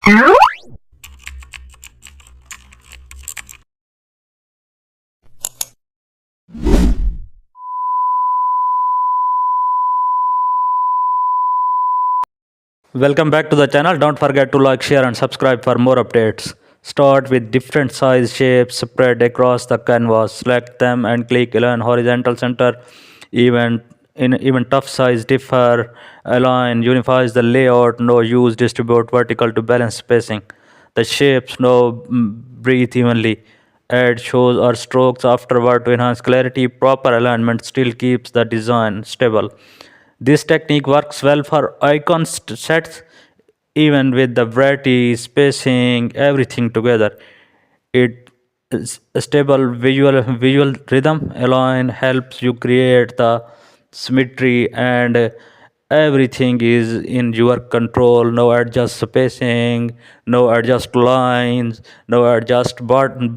Welcome back to the channel. Don't forget to like, share and subscribe for more updates. Start with different size shapes spread across the canvas. Select them and click align horizontal center. Even tough size differ. Align unifies the layout. No use distribute vertical to balance spacing. The shapes now breathe evenly. Add shows or strokes afterward to enhance clarity. Proper alignment still keeps the design stable. This technique works well for icon sets, even with the variety, spacing, everything together. It is a stable visual rhythm. Align helps you create the symmetry, and everything is in your control. No adjust spacing, no adjust lines, no adjust button